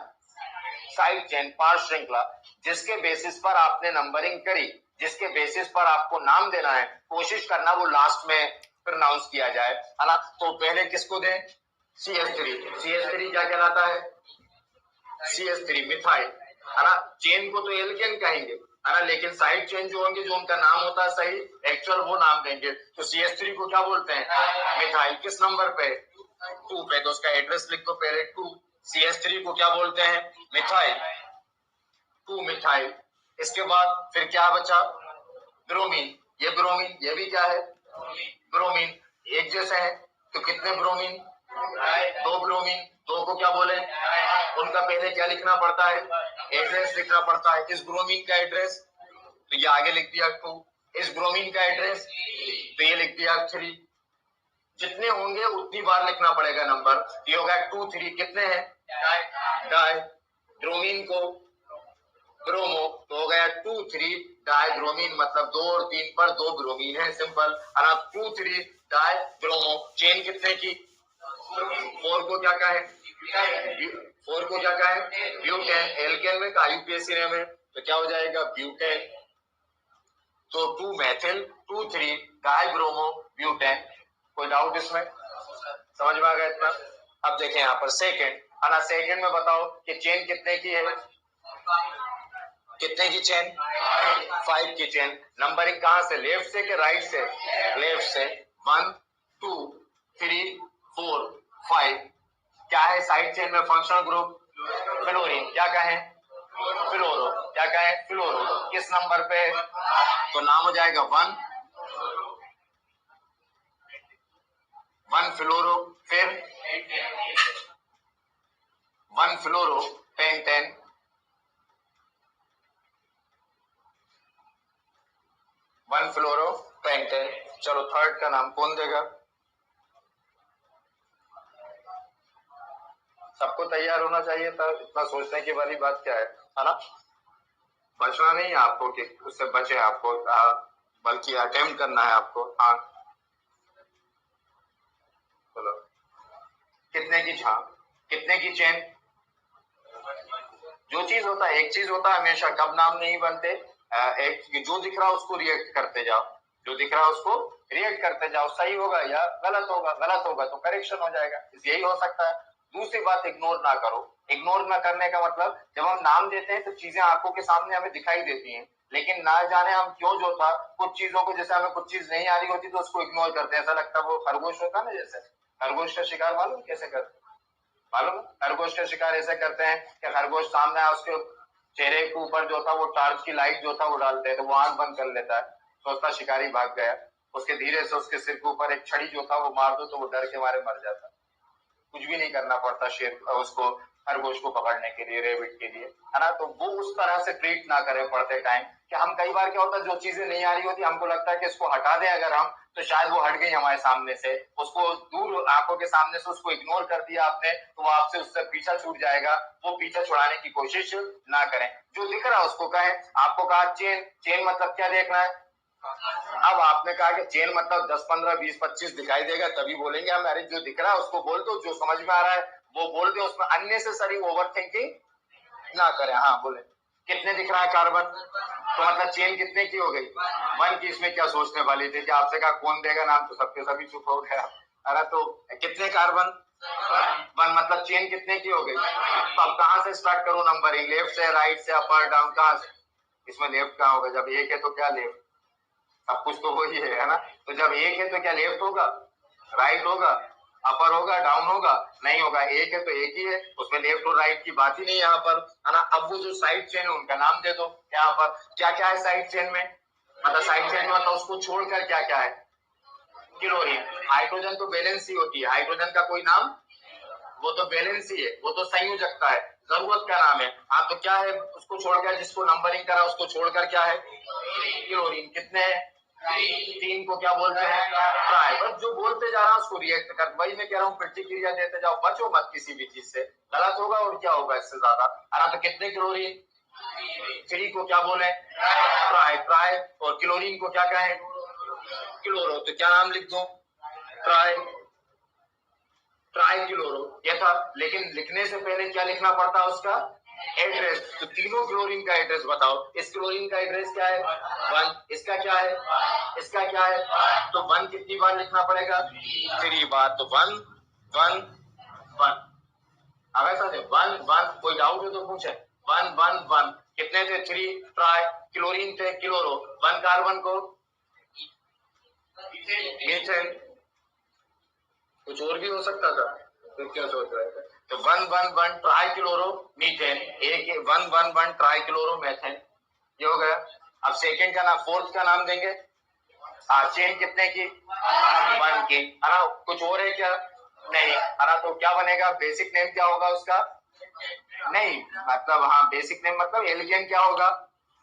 S1: साइड चेन, पार्ट श्रृंखला, जिसके बेसिस पर आपने नंबरिंग करी, जिसके बेसिस पर आपको नाम देना है, कोशिश करना वो लास्ट में प्रोनाउंस किया जाए, है ना। तो पहले किसको दें, CH3। CH3 क्या कहलाता है, CH3 मिथाइल, है ना। चेन को तो एल्केन कहेंगे, है ना, लेकिन साइड चेन जो होंगे, जो उनका नाम होता है सही एक्चुअल, वो नाम देंगे। तो CH3 को क्या बोलते हैं, मिथाइल। किस नंबर पे, 2 पे, तो उसका एड्रेस लिख दो पहले 2। CH3 को क्या बोलते हैं, मिथाइल, 2 मिथाइल। इसके बाद फिर क्या बचा, ब्रोमीन। ये ब्रोमीन, ये भी क्या है, ब्रोमीन, एक जैसे है। तो कितने ब्रोमीन, 2 ब्रोमीन। 2 को क्या बोले, उनका पहले क्या लिखना पड़ता है, एड्रेस लिखना पड़ता है। इस ब्रोमीन का एड्रेस, तो ये आगे लिख दिया 2। इस ब्रोमीन का एड्रेस, तो ये लिख दिया 3। जितने होंगे उतनी बार लिखना पड़ेगा नंबर। ये होगा 2 3, कितने हैं, डाई। ब्रोमीन को ब्रोमो, तो हो गया 2 3 डाई ब्रोमीन, मतलब 2 और 3 पर 2 ब्रोमीन है, सिंपल। और अब 2 3 डाई ब्रोमो। चेन कितने की, 4 को क्या कहें, 4 को क्या कहें, ब्यूटेन। एल्केन में का यूपीएससी ने में, तो क्या हो जाएगा, ब्यूटेन। तो 2 मैथिल 2 3 डाई ब्रोमो ब्यूटेन। कोई डाउट इसमें, समझ में आ गया इतना। अब देखें यहाँ पर सेकेंड, है ना। सेकेंड में बताओ कि चेन कितने की है, कितने की चेन, 5 की चेन। नंबरिंग कहां से, लेफ्ट से कि राइट से, लेफ्ट से। 1 2 3 4 5। क्या है साइड चेन में फंक्शनल ग्रुप, फ्लोरीन। क्या कहें, फ्लोरो। क्या कहें, फ्लोरो। किस नंबर पे, तो नाम हो जाएगा 1 फ्लोरो। फिर 1 फ्लोरो पेंटेन। 1 फ्लोरो पेंटेन। चलो थर्ड का नाम कौन देगा, सबको तैयार होना चाहिए था। इतना सोचने की वाली बात क्या है ना। बचना नहीं है आपको कि उससे बचे आपको, बल्कि अटेम्प्ट करना है आपको। हाँ चलो, कितने की झांक, कितने की चेन। जो चीज होता है, एक चीज होता है हमेशा, कब नाम नहीं बनते, एक जो दिख रहा है उसको रिएक्ट करते जाओ, जो दिख रहा है उसको रिएक्ट करते जाओ। सही होगा या गलत होगा, गलत होगा तो करेक्शन हो जाएगा, यही हो सकता है। दूसरी बात, इग्नोर ना करो। इग्नोर ना करने का मतलब, जब हम नाम देते हैं तो चीजें आंखों के सामने हमें दिखाई देती हैं, लेकिन ना जाने हम क्यों, जो था कुछ चीजों को, जैसे हमें कुछ चीज नहीं आ रही होती तो उसको इग्नोर करते हैं। ऐसा लगता है वो खरगोश होता ना, जैसे खरगोश का शिकार मालूम कैसे करते, मालूम, खरगोश का शिकार ऐसे करते हैं कि खरगोश सामने आया, उसके चेहरे के ऊपर जो था वो टार्च की लाइट जो था वो डालते हैं, तो वो आंख बंद कर लेता है, सोचता शिकारी भाग गया। उसके धीरे से उसके सिर के ऊपर एक छड़ी जो था वो मार दो तो वो डर के मारे मर जाता। कुछ भी नहीं करना पड़ता शेर उसको, खरगोश को पकड़ने के लिए, रेबिट के लिए, है ना। तो वो उस तरह से ट्रीट ना करें पड़ते टाइम, कि हम कई बार क्या होता है, जो चीजें नहीं आ रही होती हमको लगता है कि इसको हटा दें अगर हम, तो शायद वो हट गई हमारे सामने से, उसको दूर आंखों के सामने से उसको इग्नोर कर दिया आपने, तो वो आपसे उससे पीछा छूट जाएगा। वो पीछा छुड़ाने की कोशिश ना करें, जो दिख रहा है उसको कहें। आपको कहा चेन, चेन मतलब क्या देखना है। अब आपने कहा कि चेन मतलब 10 15 20 25 दिखाई देगा तभी बोलेंगे हम, अरे जो दिख रहा है उसको बोल दो, जो समझ में आ रहा है वो बोल दो, उसमें अननेसेसरी ओवर थिंकिंग ना करें। हाँ बोले, कितने दिख रहा है कार्बन, तो मतलब चेन कितने की हो गई, 1 की। इसमें क्या सोचने वाली थी कि आपसे कहा कौन देगा नाम, तो सबके सभी चुप हो गया। अरे तो कितने कार्बन, 1, मतलब चेन कितने की हो गई। तो अब कहां से स्टार्ट करूं नंबरिंग, लेफ्ट से, राइट से, अपर डाउन, कहां से। इसमें लेफ्ट कहां होगा, जब एक है तो क्या लेफ्ट, सब कुछ तो वही है ना। तो जब एक है तो क्या लेफ्ट होगा, राइट होगा, अपर होगा, डाउन होगा, नहीं होगा। एक है तो एक ही है, उसमें लेफ्ट और राइट की बात ही नहीं यहाँ पर, है ना। अब वो जो साइड चेन है उनका नाम दे दो। यहाँ पर क्या क्या है साइड चेन में, मतलब साइड चेन में मतलब उसको छोड़कर क्या क्या है, क्लोरीन। हाइड्रोजन तो बैलेंस ही होती है, हाइड्रोजन का कोई नाम, वो तो बैलेंस ही है, वो तो संयोजकता है, जरूरत का नाम है। हाँ तो क्या है उसको छोड़कर, जिसको नंबरिंग करा उसको छोड़कर क्या है, क्लोरीन। कितने है, तीन को क्या बोलते हैं? ट्राई। बस जो बोलते जा रहा हूं उसको रिएक्ट कर, वही मैं कह रहा हूँ, प्रतिक्रिया देते जाओ, बचो मत किसी भी चीज से, गलत होगा और क्या होगा इससे ज्यादा। अरे तो कितने क्लोरीन? 3 को क्या बोले? ट्राई। ट्राई और क्लोरीन को क्या कहें? क्लोरो। तो क्या नाम लिख दूं? ट्राई, ट्राई क्लोरो, ये था। लेकिन लिखने से पहले क्या लिखना पड़ता है? उसका एड्रेस। तो तीनों क्लोरीन का एड्रेस बताओ। इस क्लोरीन का एड्रेस क्या है? 1। इसका क्या है? इसका क्या है? तो 1 कितनी बार लिखना पड़ेगा? 3 बार। तो 1 1 1। अगर सर 1 1 कोई डाउट है तो पूछे। 1 1 1 कितने थे? 3 ट्राई, क्लोरीन थे क्लोरो, 1 कार्बन को मीथेन। कुछ और भी हो सकता था, तो क्या सोच रहे थे? तो 1 1 1 ट्राई क्लोरो मीथेन, एक 1 1 1 ट्राई क्लोरो मेथेन, ये हो गया। अब सेकंड का नाम, फोर्थ का नाम देंगे। चेन कितने की? 1 की। है ना? कुछ और है क्या? नहीं। है ना? तो क्या बनेगा? बेसिक नेम क्या होगा उसका? नहीं, मतलब हाँ, बेसिक नेम मतलब एल्केन क्या होगा?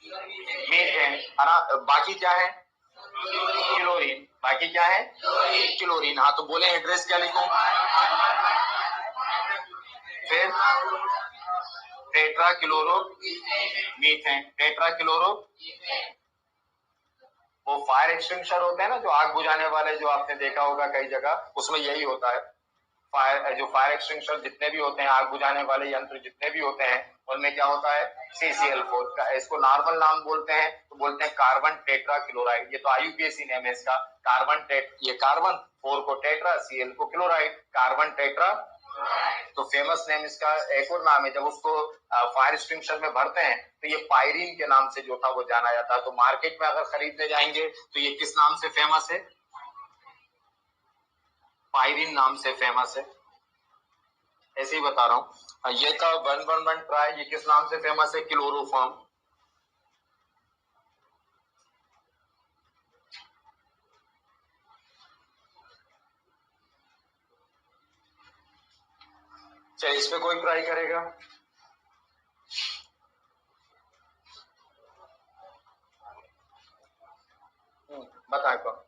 S1: मीथेन। है ना? बाकी क्या है? क्लोरीन। बाकी क्या है? क्लोरीन। हाँ, तो बोले एड्रेस क्या लिखूं? फिर tetra chloro methane. Tetra chloro, वो फायर एक्सटिंग्विशर होते हैं ना, जो आग बुझाने वाले, जो आपने देखा होगा कई जगह, उसमें यही होता है। जो फायर एक्सटिंग्विशर जितने भी होते हैं, आग बुझाने वाले यंत्र जितने भी होते हैं, उनमें क्या होता है? CCl4 का। इसको नॉर्मल नाम बोलते हैं, तो बोलते हैं कार्बन टेट्रा क्लोराइड। ये तो IUPAC नेम है इसका, कार्बन टेट, ये कार्बन, 4 को टेट्रा, Cl को क्लोराइड, कार्बन टेट्रा। तो फेमस नेम इसका एक और नाम है, जब उसको फायर एक्सटिंग्विशर में भरते हैं तो ये पायरीन के नाम से जो था वो जाना जाता है। तो मार्केट में अगर खरीदने जाएंगे तो ये किस नाम से फेमस है? पायरीन नाम से फेमस है। ऐसे ही बता रहा हूँ। ये था 1 1 1 ट्राई, ये किस नाम से फेमस है? क्लोरोफॉर्म। चलिए, इस पे कोई ट्राई करेगा? बताए कौन?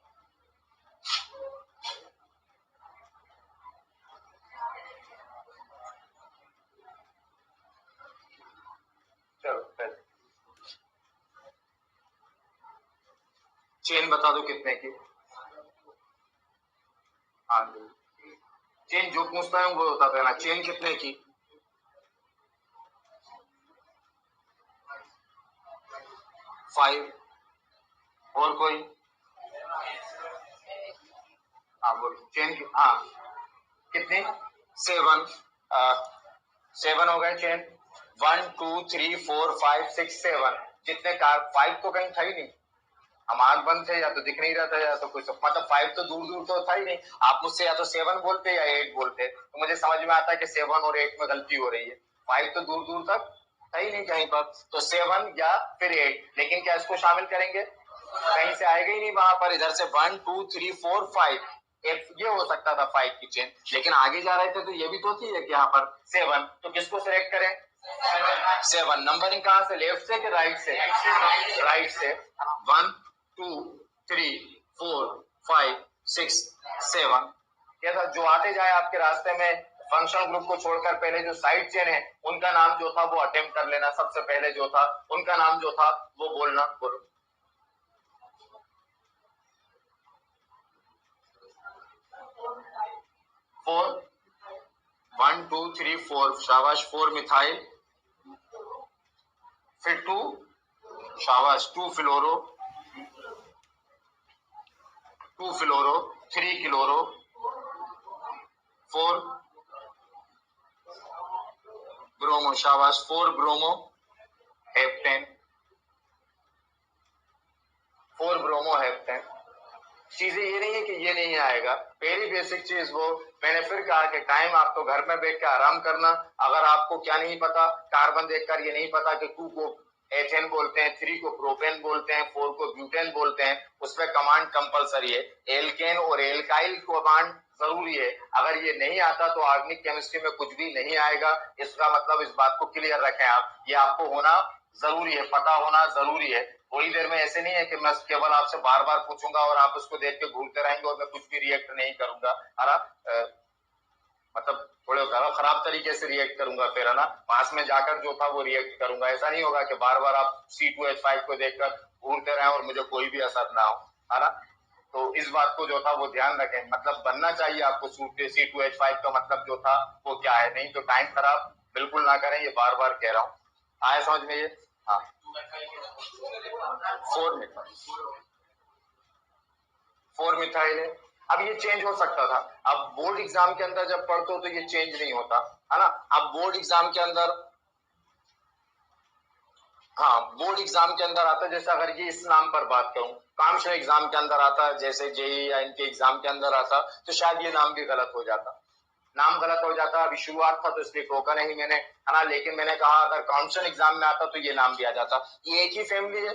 S1: चलो पहले चेन बता दो कितने की। हाँ, चेन जो पूछता है वो बता देना। चेन कितने की? 5। और कोई? हाँ बोल। चेन की, हाँ, कितने? 7। 7 हो गए चेन। 1 2 3 4 5 6 7। जितने कार, 5 तो कहीं था ही नहीं। हम आंख बंद थे, या तो दिख नहीं रहा था, या तो कुछ, मतलब 5 तो दूर दूर तो था ही नहीं। आप मुझसे या तो 7 बोलते या 8 बोलते, तो मुझे समझ में आता है कि 7 और 8 में गलती हो रही है। 5 तो दूर दूर तक था ही नहीं कहीं पर। तो 7 या फिर 8, लेकिन क्या इसको शामिल करेंगे? कहीं से आएगा ही नहीं वहां पर। इधर से 1 2 3 4 5, ये हो सकता था 5 की चेन, लेकिन आगे जा रहे थे तो ये भी तो थी कि यहाँ पर 7। तो किसको सिलेक्ट करें? 7। नंबरिंग कहाँ से? लेफ्ट से कि राइट से? राइट से। 1 2 3 4 5 6 7। क्या था? जो आते जाए आपके रास्ते में, फंक्शनल ग्रुप को छोड़कर पहले जो साइड चेन है उनका नाम जो था वो अटेम्प्ट कर लेना। सबसे पहले जो था उनका नाम जो था वो बोलना। बोलो। 4 1 2 3 4, शाबाश। 4 मिथाइल। फिर 2, शाबाश, 2 फ्लोरो। 2 फ्लोरो। 3 क्लोरो। 4 ब्रोमो, शाबाश, 4 ब्रोमो हेप्टेन। 4 bromo heptane. चीजें ये नहीं है कि ये नहीं आएगा, पहली बेसिक चीज वो मैंने फिर कहा कि टाइम आपको घर में बैठ के आराम करना। अगर आपको क्या नहीं पता, कार्बन देखकर ये नहीं पता कि 2 को एथेन बोलते हैं, 3 को प्रोपेन बोलते हैं, 4 को ब्यूटेन बोलते हैं, उस पर कमांड कंपलसरी है। एल्केन और एल्काइल कमांड जरूरी है। अगर ये नहीं आता तो ऑर्गेनिक केमिस्ट्री में कुछ भी नहीं आएगा। इसका मतलब इस बात को क्लियर रखें आप, ये आपको होना जरूरी है, पता होना जरूरी है। थोड़ी देर में ऐसे नहीं है कि मैं केवल आपसे बार बार पूछूंगा और आप उसको देख के घूरते रहेंगे और मैं कुछ भी रिएक्ट नहीं करूंगा, है ना। मतलब थोड़े खराब तरीके से रिएक्ट करूंगा, फिर है ना पास में जाकर जो था वो रिएक्ट करूंगा। ऐसा नहीं होगा कि बार बार आप C2H5 को देखकर घूरते रहें और मुझे कोई भी असर ना हो, है ना। तो इस बात को जो था वो ध्यान रखें, मतलब बनना चाहिए आपको C2H5 का मतलब जो था वो क्या है, नहीं तो टाइम खराब बिल्कुल ना करें, ये बार बार कह रहा हूँ। आए समझ में ये? हाँ, 4 मिथाइल है। अब ये चेंज हो सकता था, अब बोर्ड एग्जाम के अंदर जब पढ़ते हो तो ये चेंज नहीं होता, है ना। अब बोर्ड एग्जाम के अंदर, हाँ बोर्ड एग्जाम के अंदर आता है, जैसे अगर ये इस नाम पर बात करूं, कामशा एग्जाम के अंदर आता है, जैसे जेई या इनके एग्जाम के अंदर आता, तो शायद ये नाम भी गलत हो जाता, नाम गलत हो जाता। अभी शुरुआत था तो इसलिए टोका नहीं मैंने, है ना, लेकिन मैंने कहा अगर काउंसिल एग्जाम में आता तो ये नाम भी आ जाता। ये एक ही फैमिली है,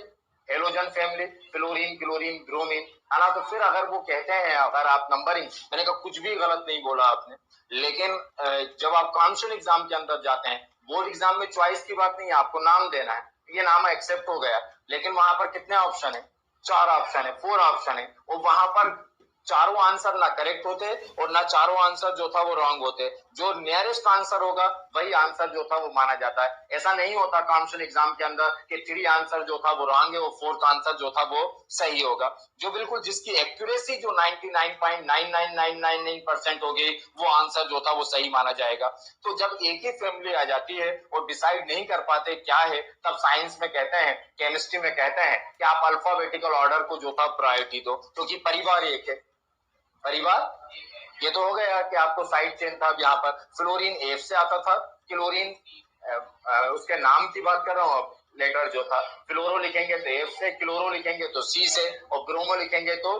S1: halogen family, fluorine, chlorine, bromine, है ना। तो फिर अगर वो कहते हैं, अगर आप नंबरिंग, मैंने कहा कुछ भी गलत नहीं बोला आपने, लेकिन जब आप काउंसिल एग्जाम के अंदर जाते हैं, बोर्ड एग्जाम में चॉइस की बात नहीं है, आपको नाम देना है, ये नाम एक्सेप्ट हो गया, लेकिन वहां पर कितने ऑप्शन है? 4 ऑप्शन है, 4 ऑप्शन है, और वहां पर चारों आंसर ना करेक्ट होते और ना चारों आंसर जो था वो रॉन्ग होते, जो नियरेस्ट आंसर होगा वही आंसर जो था वो माना जाता है। ऐसा नहीं होता काउंसिल एग्जाम के अंदर कि 3 आंसर जो था वो रॉन्ग है और 4th आंसर जो था वो सही होगा। जो बिल्कुल जिसकी एक्यूरेसी जो 99.99999% होगी वो आंसर जो था वो सही माना जाएगा। तो जब एक ही फैमिली आ जाती है और डिसाइड नहीं कर पाते क्या है, तब साइंस में कहते हैं, केमिस्ट्री में कहते हैं कि आप अल्फाबेटिकल ऑर्डर को जो था प्रायोरिटी दो, क्योंकि परिवार एक है। परिवार ये तो हो गया कि आपको साइड चेन था, यहाँ पर फ्लोरीन एफ से आता था, क्लोरीन उसके नाम की बात कर रहा हूँ, अब लेटर जो था फ्लोरो लिखेंगे तो एफ से, क्लोरो लिखेंगे तो सी से, और ब्रोमो लिखेंगे तो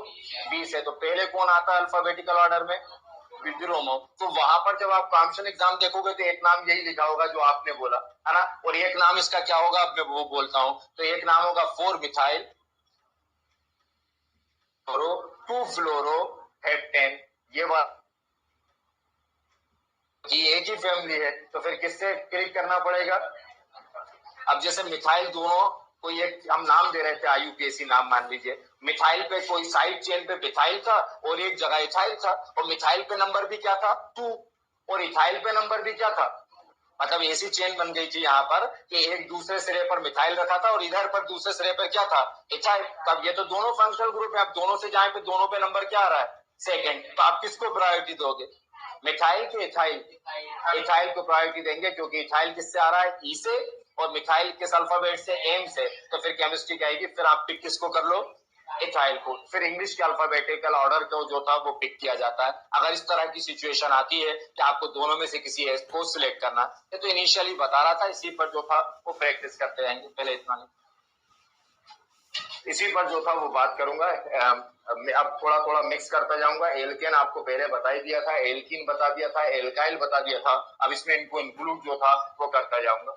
S1: बी से। तो पहले कौन आता है अल्फाबेटिकल ऑर्डर में? ब्रोमो। तो वहां पर जब आप काउंसिल एग्जाम देखोगे तो एक नाम यही लिखा होगा जो आपने बोला, है ना, और एक नाम इसका क्या होगा अब मैं वो बोलता हूँ, तो एक नाम होगा 4 मिथाइल 2 फ्लोरो हेप्टेन। ये बात कि एक ही फैमिली है, तो फिर किससे क्लिक करना पड़ेगा? अब जैसे मिथाइल दोनों, कोई एक हम नाम दे रहे थे IUPAC नाम मान लीजिए, मिथाइल पे कोई साइड चेन पे मिथाइल था और एक जगह इथाइल था, और मिथाइल पे नंबर भी क्या था? 2, और इथाइल पे नंबर भी क्या था? मतलब ऐसी चेन बन गई थी यहाँ पर कि एक दूसरे सिरे पर मिथाइल रखा था और इधर पर दूसरे सिरे पर क्या था? इथाइल। तब ये तो दोनों फंक्शनल ग्रुप है, आप दोनों से जाए पे दोनों पे नंबर क्या आ रहा है? सेकेंड। तो आप किसको प्रायोरिटी दोगे? मिथाइल के इथाइल? इथाइल को प्रायोरिटी देंगे, क्योंकि इथाइल किससे आ रहा है? ई से, और मिथाइल किस अल्फाबेट से? एम से। तो फिर केमिस्ट्री कहेगी फिर आप पिक किसको कर लो? इथाइल को। फिर इंग्लिश के अल्फाबेटिकल ऑर्डर को जो था वो पिक किया जाता है। अगर इस तरह की सिचुएशन आती है कि आपको दोनों में से किसी एक को सिलेक्ट करना है, तो इनिशियली बता रहा था, इसी पर जो था वो प्रैक्टिस करते रहेंगे, पहले इतना नहीं, इसी पर जो था वो बात करूंगा। अब थोड़ा थोड़ा मिक्स करता जाऊंगा। एल्केन आपको पहले बता ही दिया था, एल्कीन बता दिया था, एल्काइल बता दिया था, अब इसमें इनको इंक्लूड जो था वो करता जाऊंगा।